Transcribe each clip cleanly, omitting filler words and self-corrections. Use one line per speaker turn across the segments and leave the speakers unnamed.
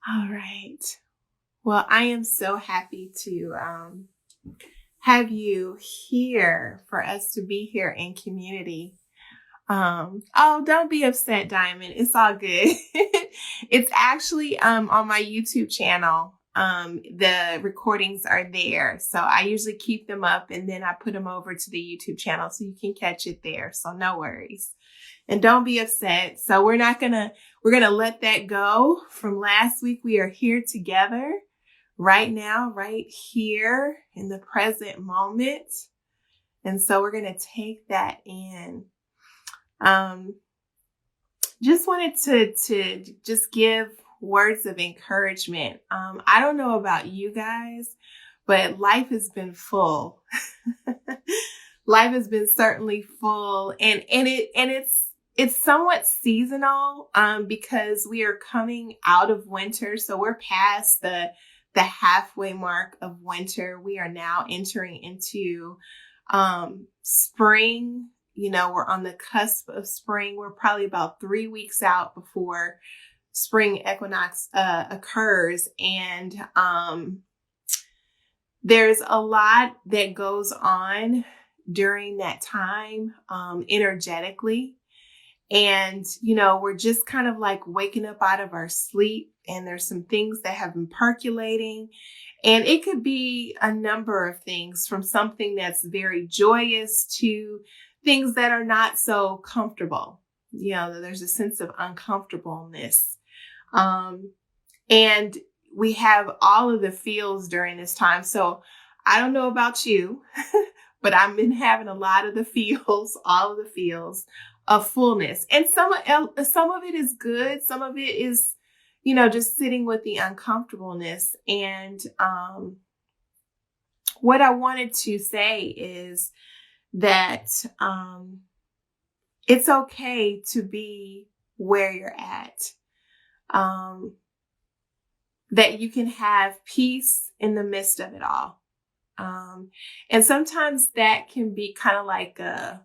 All right. Well, I am so happy to have you here for us to be here in community. Oh, don't be upset, Diamond. It's all good. It's actually on my YouTube channel. The recordings are there. So I usually keep them up and then I put them over to the YouTube channel so you can catch it there. So no worries. And don't be upset. So we're going to let that go from last week. We are here together right now, right here in the present moment. And so we're going to take that in. Just wanted to just give words of encouragement. I don't know about you guys, but life has been full. Life has been certainly full, and it's somewhat seasonal because we are coming out of winter, so we're past the halfway mark of winter. We are now entering into spring. We're on the cusp of spring. We're probably about 3 weeks out before spring equinox occurs. And there's a lot that goes on during that time energetically. And, we're just kind of like waking up out of our sleep. And there's some things that have been percolating. And it could be a number of things, from something that's very joyous to things that are not so comfortable. There's a sense of uncomfortableness. And we have all of the feels during this time. So I don't know about you, but I've been having a lot of the feels, all of the feels of fullness. And some of it is good. Some of it is, just sitting with the uncomfortableness. And what I wanted to say is that it's okay to be where you're at. That you can have peace in the midst of it all. And sometimes that can be kind of like a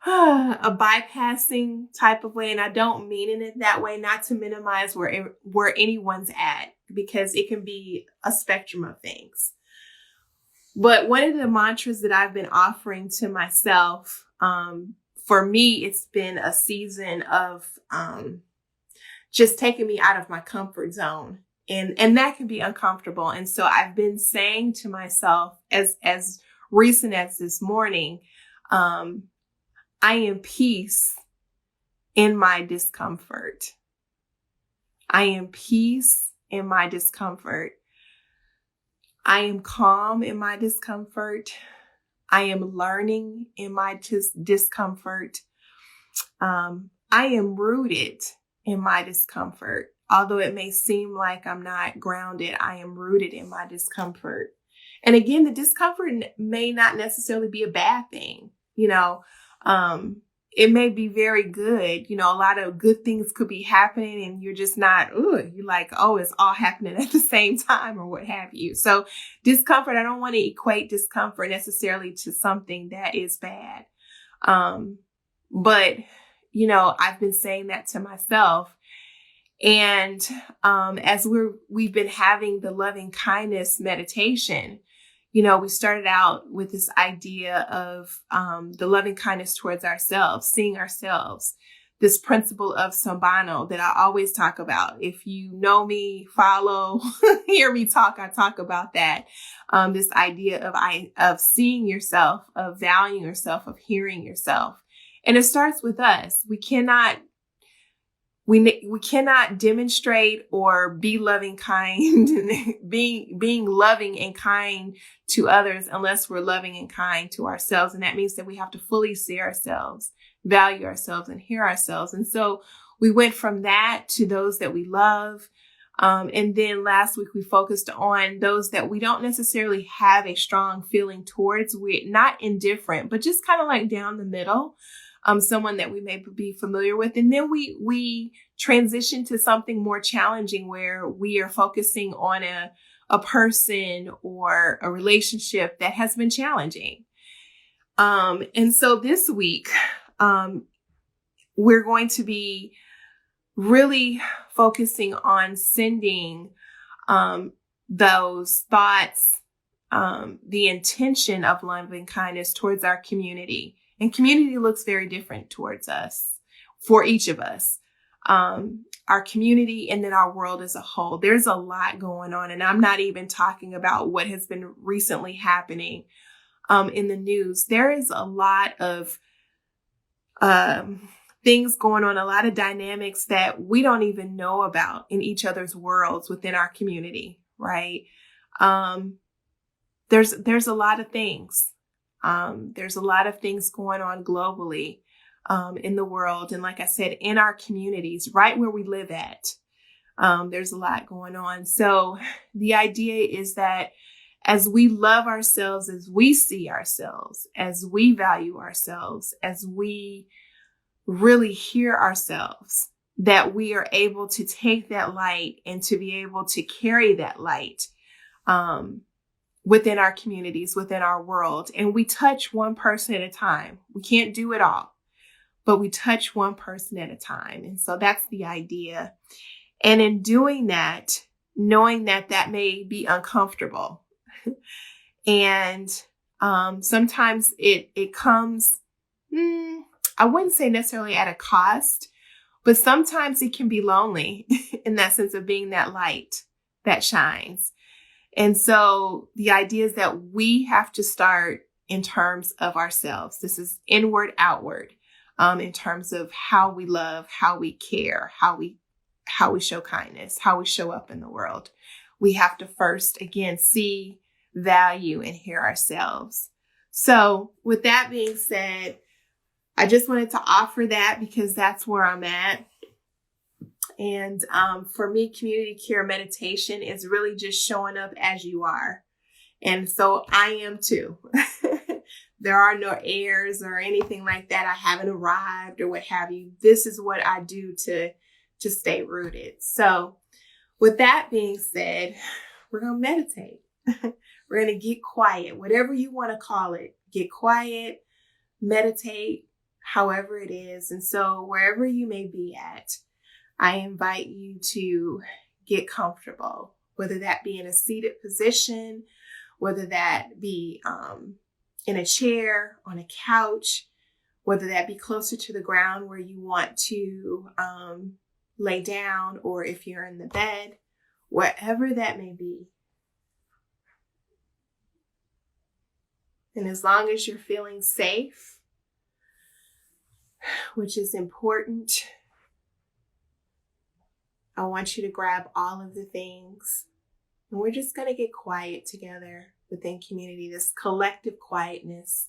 bypassing type of way. And I don't mean it that way, not to minimize where anyone's at, because it can be a spectrum of things. But one of the mantras that I've been offering to myself, for me, it's been a season of just taking me out of my comfort zone. And that can be uncomfortable. And so I've been saying to myself, as recent as this morning, I am peace in my discomfort. I am peace in my discomfort. I am calm in my discomfort. I am learning in my discomfort. I am rooted in my discomfort. Although it may seem like I'm not grounded, I am rooted in my discomfort. And again, the discomfort may not necessarily be a bad thing. It may be very good. A lot of good things could be happening and you're just not, you're like, oh, it's all happening at the same time or what have you. So discomfort, I don't want to equate discomfort necessarily to something that is bad. But, I've been saying that to myself. And as we've been having the loving kindness meditation, we started out with this idea of the loving kindness towards ourselves, seeing ourselves, this principle of Sambano that I always talk about. If you know me, follow, hear me talk, I talk about that. This idea of seeing yourself, of valuing yourself, of hearing yourself. And it starts with us. We cannot demonstrate or be loving, kind, being loving and kind to others unless we're loving and kind to ourselves. And that means that we have to fully see ourselves, value ourselves, and hear ourselves. And so we went from that to those that we love. And then last week we focused on those that we don't necessarily have a strong feeling towards. We're not indifferent, but just kind of like down the middle. Someone that we may be familiar with. And then we transition to something more challenging where we are focusing on a person or a relationship that has been challenging. And so this week, we're going to be really focusing on sending those thoughts, the intention of loving kindness towards our community. And community looks very different towards us, for each of us. Our community and then our world as a whole. There's a lot going on. And I'm not even talking about what has been recently happening in the news. There is a lot of things going on, a lot of dynamics that we don't even know about in each other's worlds within our community, right? There's a lot of things. There's a lot of things going on globally in the world. And like I said, in our communities, right where we live at, there's a lot going on. So the idea is that as we love ourselves, as we see ourselves, as we value ourselves, as we really hear ourselves, that we are able to take that light and to be able to carry that light within our communities, within our world. And we touch one person at a time. We can't do it all, but we touch one person at a time. And so that's the idea. And in doing that, knowing that that may be uncomfortable, and sometimes it comes, I wouldn't say necessarily at a cost, but sometimes it can be lonely in that sense of being that light that shines. And so the idea is that we have to start in terms of ourselves. This is inward, outward, in terms of how we love, how we care, how we show kindness, how we show up in the world. We have to first, again, see, value, and hear ourselves. So with that being said, I just wanted to offer that because that's where I'm at. And for me, community care meditation is really just showing up as you are. And so I am too. There are no airs or anything like that. I haven't arrived or what have you. This is what I do to stay rooted. So with that being said, we're going to meditate. We're going to get quiet, whatever you want to call it. Get quiet, meditate, however it is. And so wherever you may be at, I invite you to get comfortable, whether that be in a seated position, whether that be in a chair, on a couch, whether that be closer to the ground where you want to lay down, or if you're in the bed, wherever that may be. And as long as you're feeling safe, which is important, I want you to grab all of the things. And we're just going to get quiet together within community, this collective quietness.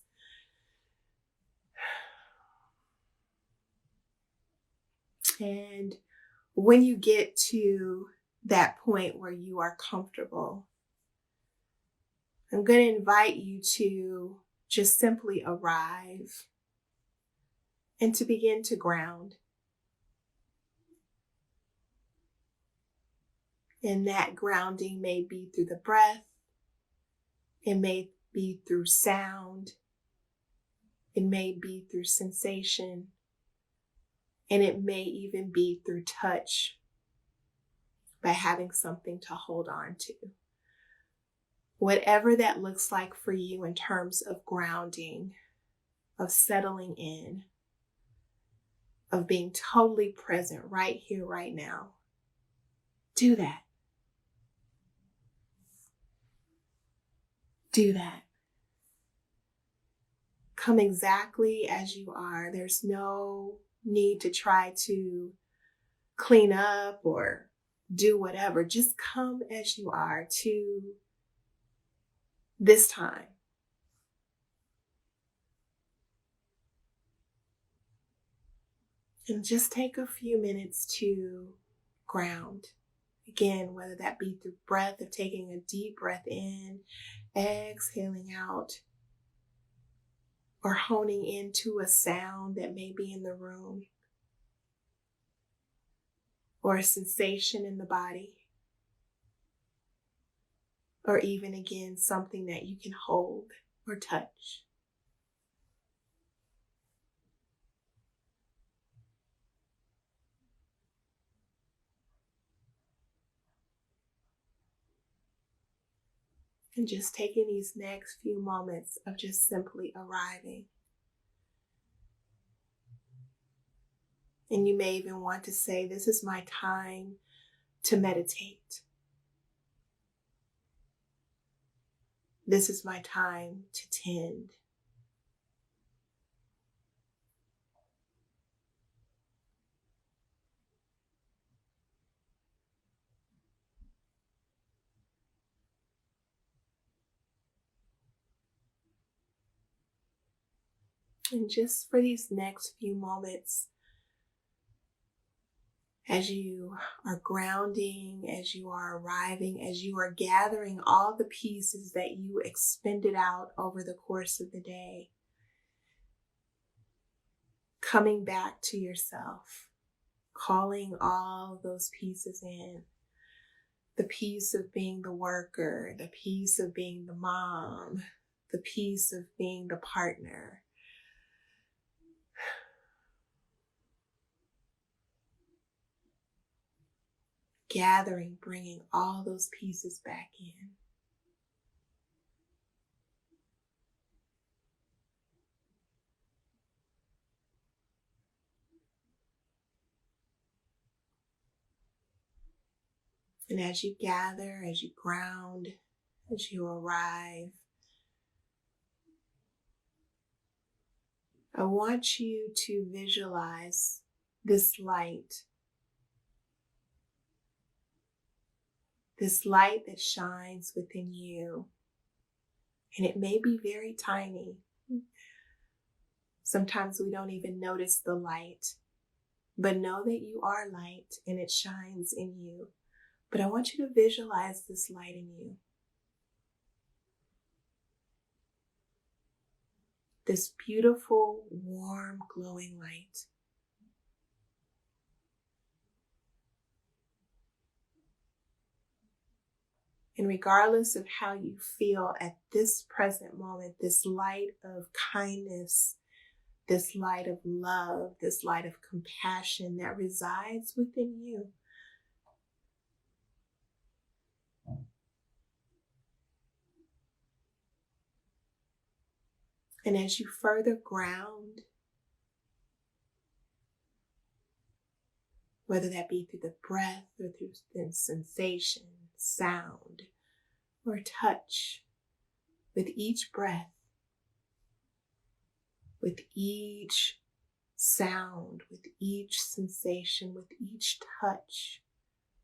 And when you get to that point where you are comfortable, I'm going to invite you to just simply arrive and to begin to ground. And that grounding may be through the breath. It may be through sound. It may be through sensation. And it may even be through touch, by having something to hold on to. Whatever that looks like for you in terms of grounding, of settling in, of being totally present right here, right now, do that. Do that. Come exactly as you are. There's no need to try to clean up or do whatever. Just come as you are to this time. And just take a few minutes to ground. Again, whether that be through breath, of taking a deep breath in, exhaling out, or honing into a sound that may be in the room, or a sensation in the body, or even again, something that you can hold or touch. And just taking these next few moments of just simply arriving. And you may even want to say, this is my time to meditate. This is my time to tend. And just for these next few moments, as you are grounding, as you are arriving, as you are gathering all the pieces that you expended out over the course of the day, coming back to yourself, calling all those pieces in. The piece of being the worker, the piece of being the mom, the piece of being the partner. Gathering, bringing all those pieces back in. And as you gather, as you ground, as you arrive, I want you to visualize this light that shines within you. And it may be very tiny. Sometimes we don't even notice the light, but know that you are light and it shines in you. But I want you to visualize this light in you. This beautiful, warm, glowing light. And regardless of how you feel at this present moment, this light of kindness, this light of love, this light of compassion that resides within you, and as you further ground, whether that be through the breath or through the sensation, sound, or touch, with each breath, with each sound, with each sensation, with each touch,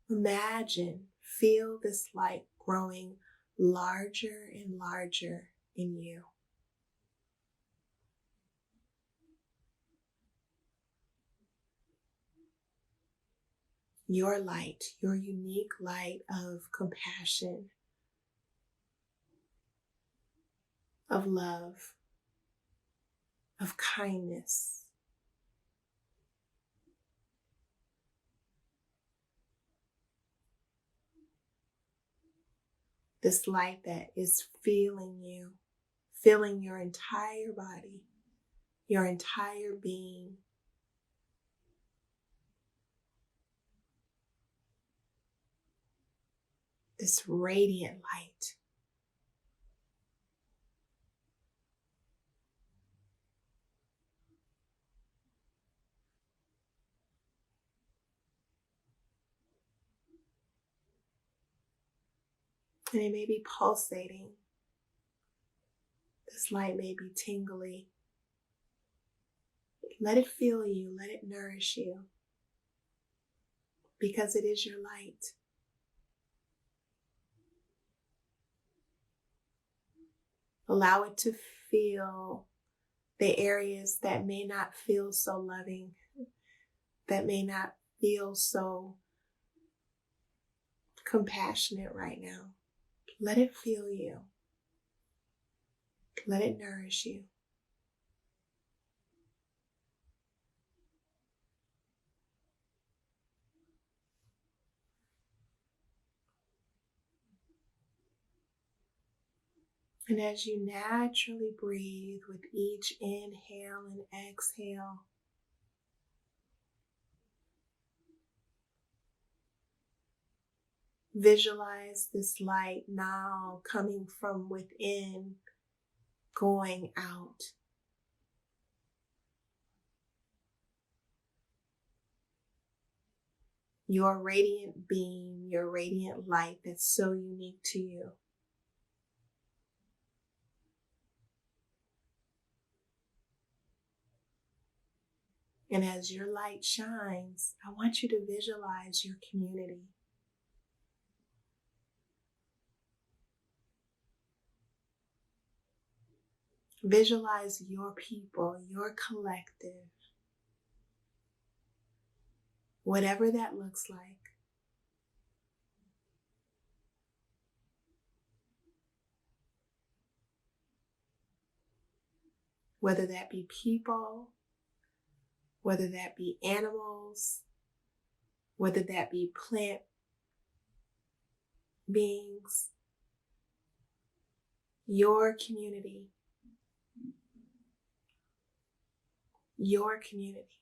imagine, feel this light growing larger and larger in you. Your light, your unique light of compassion, of love, of kindness. This light that is filling you, filling your entire body, your entire being. This radiant light. And it may be pulsating. This light may be tingly. Let it fill you, let it nourish you, because it is your light. Allow it to feel the areas that may not feel so loving, that may not feel so compassionate right now. Let it feel you. Let it nourish you. And as you naturally breathe with each inhale and exhale, Visualize this light now coming from within, going out. Your radiant beam, your radiant light that's so unique to you. And as your light shines, I want you to visualize your community. Visualize your people, your collective, whatever that looks like. Whether that be people, whether that be animals, whether that be plant beings, your community, your community.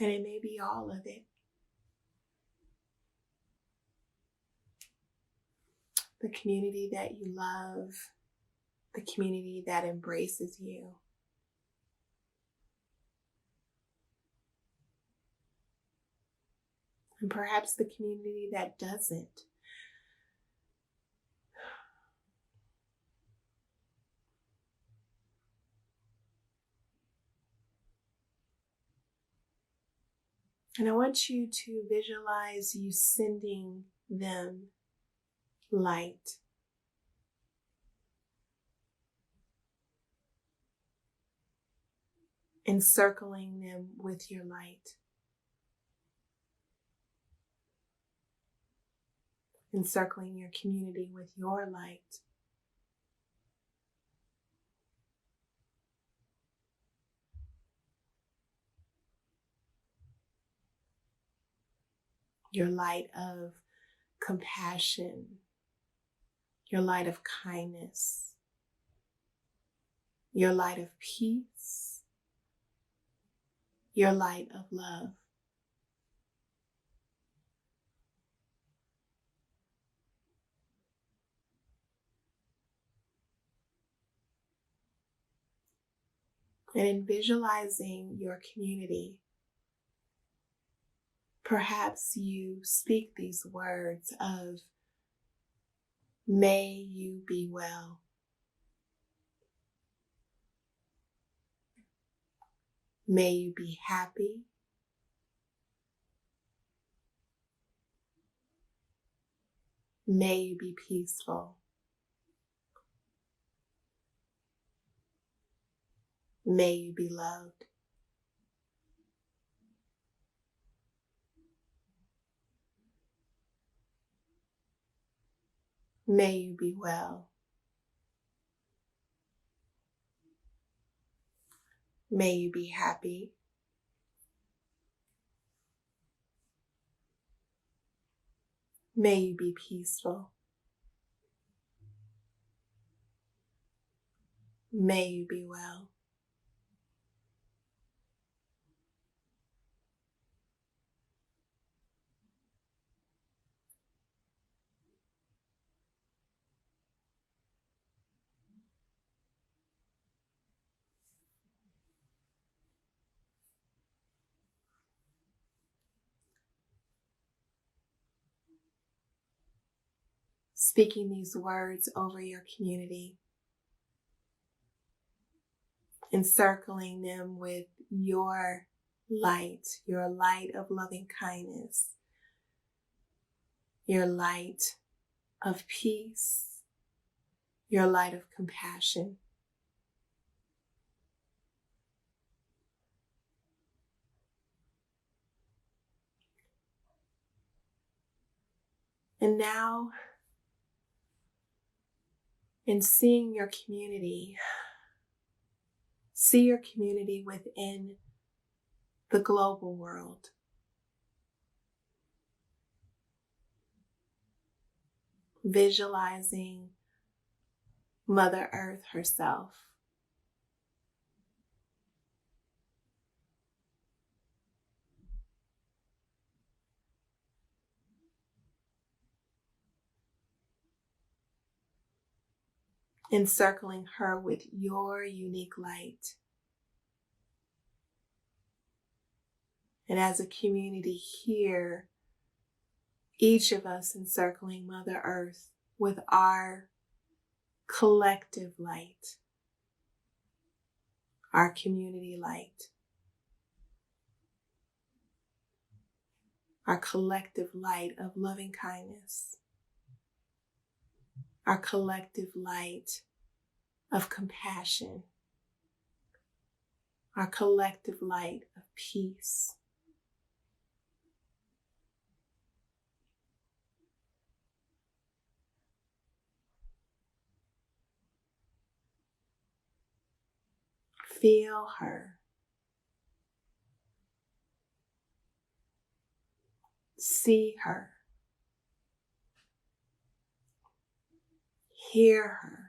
And it may be all of it. The community that you love, the community that embraces you. And perhaps the community that doesn't. And I want you to visualize you sending them light. Encircling them with your light. Encircling your community with your light. Your light of compassion. Your light of kindness. Your light of peace. Your light of love. And in visualizing your community, perhaps you speak these words of, may you be well. May you be happy. May you be peaceful. May you be loved. May you be well. May you be happy. May you be peaceful. May you be well. Speaking these words over your community, encircling them with your light of loving kindness, your light of peace, your light of compassion. And now, in seeing your community, see your community within the global world. visualizing Mother Earth herself. Encircling her with your unique light. And as a community here, each of us encircling Mother Earth with our collective light, our community light, our collective light of loving kindness, our collective light of compassion, our collective light of peace. Feel her. See her. Hear her.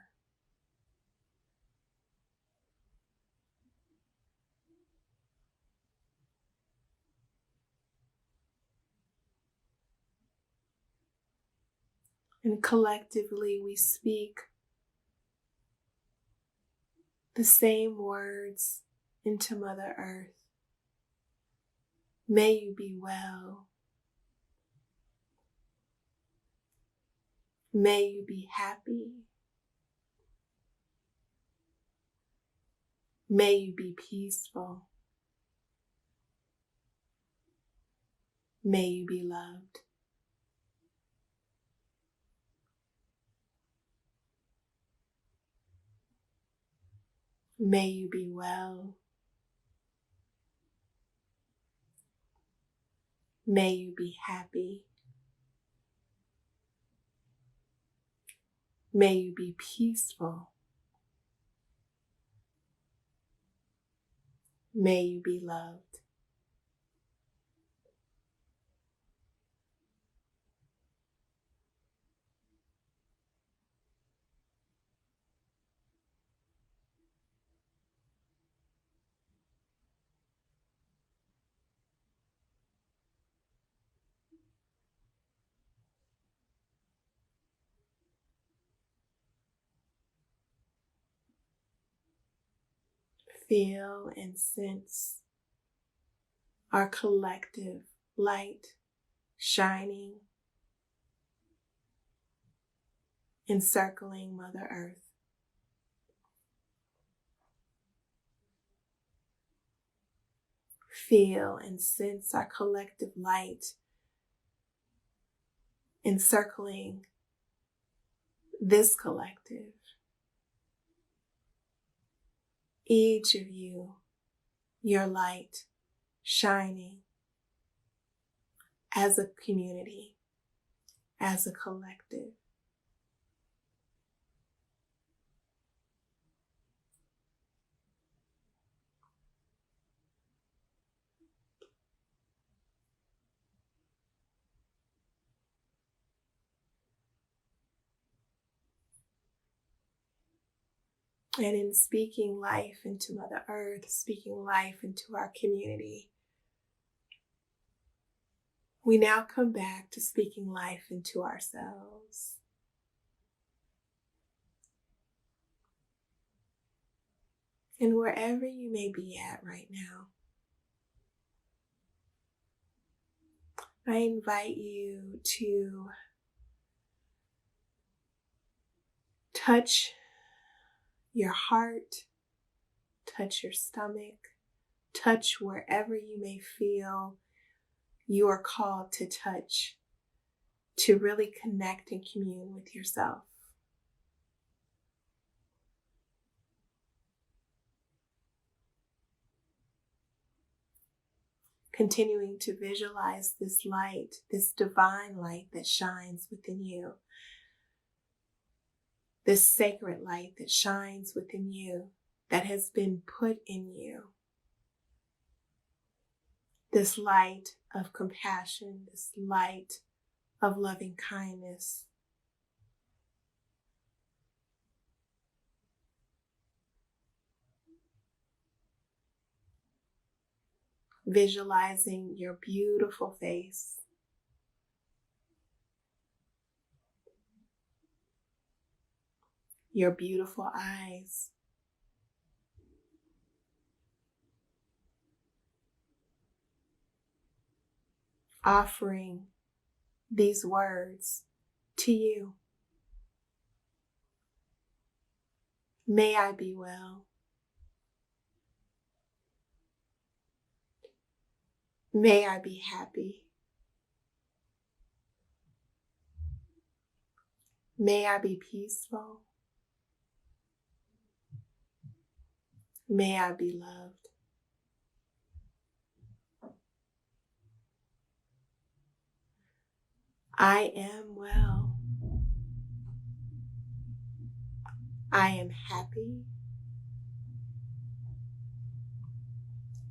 And collectively we speak the same words into Mother Earth. May you be well. May you be happy. May you be peaceful. May you be loved. May you be well. May you be happy. May you be peaceful. May you be loved. Feel and sense our collective light shining, encircling Mother Earth. Feel and sense our collective light encircling this collective. Each of you, your light shining as a community, as a collective. And in speaking life into Mother Earth, speaking life into our community, we now come back to speaking life into ourselves. And wherever you may be at right now, I invite you to touch your heart, touch your stomach, touch wherever you may feel you are called to touch, to really connect and commune with yourself. Continuing to visualize this light, this divine light that shines within you, this sacred light that shines within you, that has been put in you. This light of compassion, this light of loving kindness, visualizing your beautiful face, your beautiful eyes, offering these words to you. May I be well. May I be happy. May I be peaceful. May I be loved. I am well. I am happy.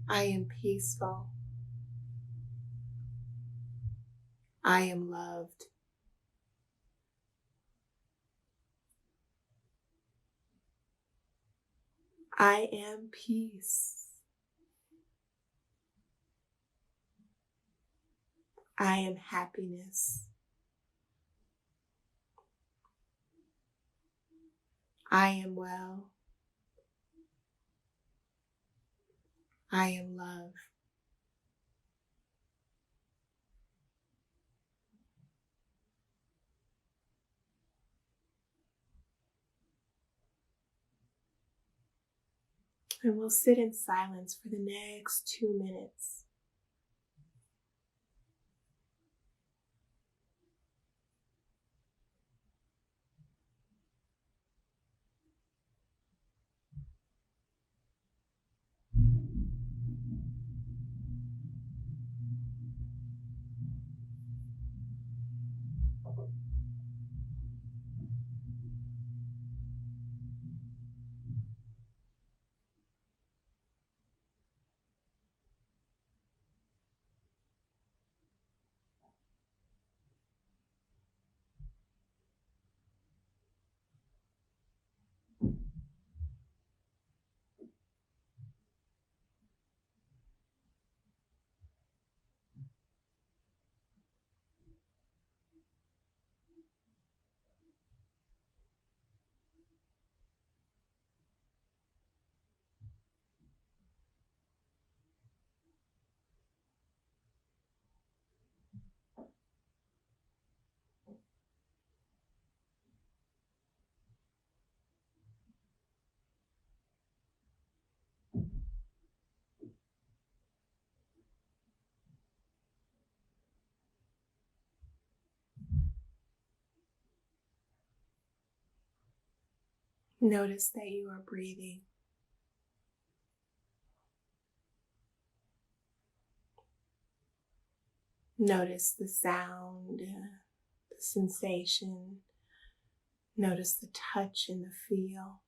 I am peaceful. I am loved. I am peace. I am happiness. I am well. I am love. And we'll sit in silence for the next 2 minutes. Notice that you are breathing. Notice the sound, the sensation. Notice the touch and the feel.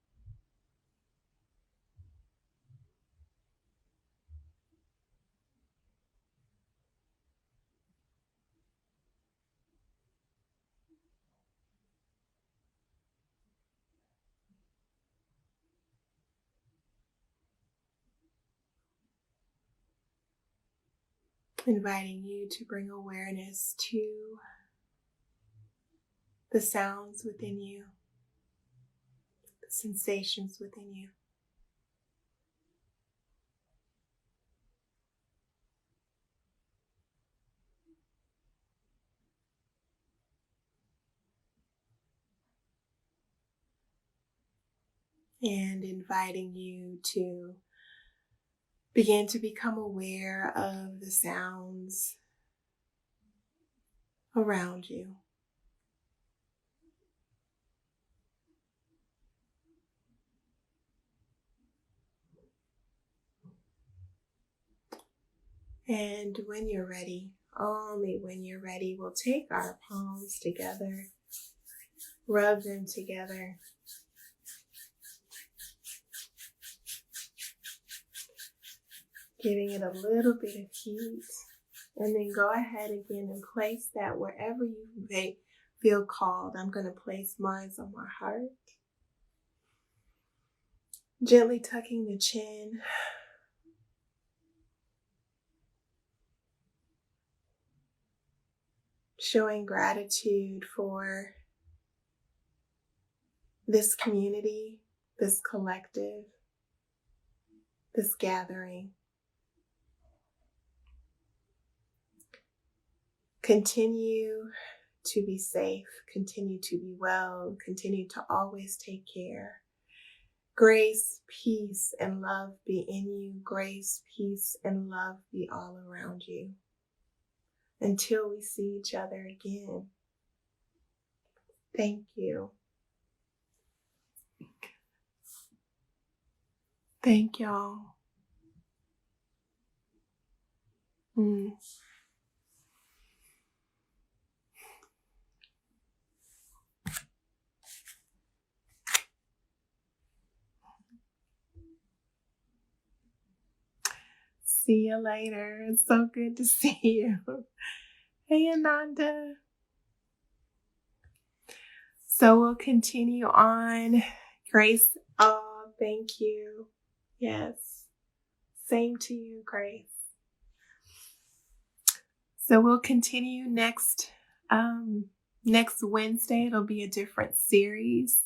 Inviting you to bring awareness to the sounds within you, the sensations within you. And inviting you to begin to become aware of the sounds around you. And when you're ready, only when you're ready, we'll take our palms together, rub them together, giving it a little bit of heat, and then go ahead again and place that wherever you may feel called. I'm going to place mine on my heart, gently tucking the chin, showing gratitude for this community, this collective, this gathering. Continue to be safe, continue to be well, continue to always take care. Grace, peace, and love be in you. Grace, peace, and love be all around you. Until we see each other again. Thank you. Thank y'all. See you later. It's so good to see you. Hey, Ananda. So we'll continue on. Grace, oh, thank you. Yes. Same to you, Grace. So we'll continue next Wednesday. It'll be a different series.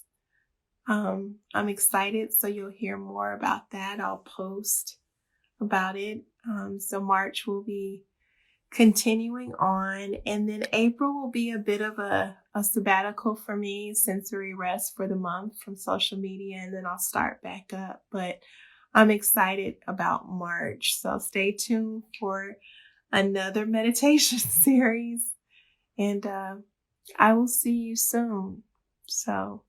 I'm excited, so you'll hear more about that. I'll post about it. So March will be continuing on, and then April will be a bit of a sabbatical for me, sensory rest for the month from social media, and then I'll start back up. But I'm excited about March, so stay tuned for another meditation series, and I will see you soon. So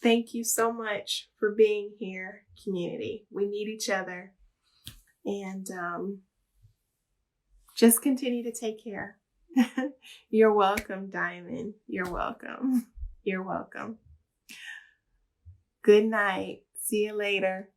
thank you so much for being here, community. We need each other, and just continue to take care. You're welcome, Diamond. You're welcome. You're welcome. Good night. See you later.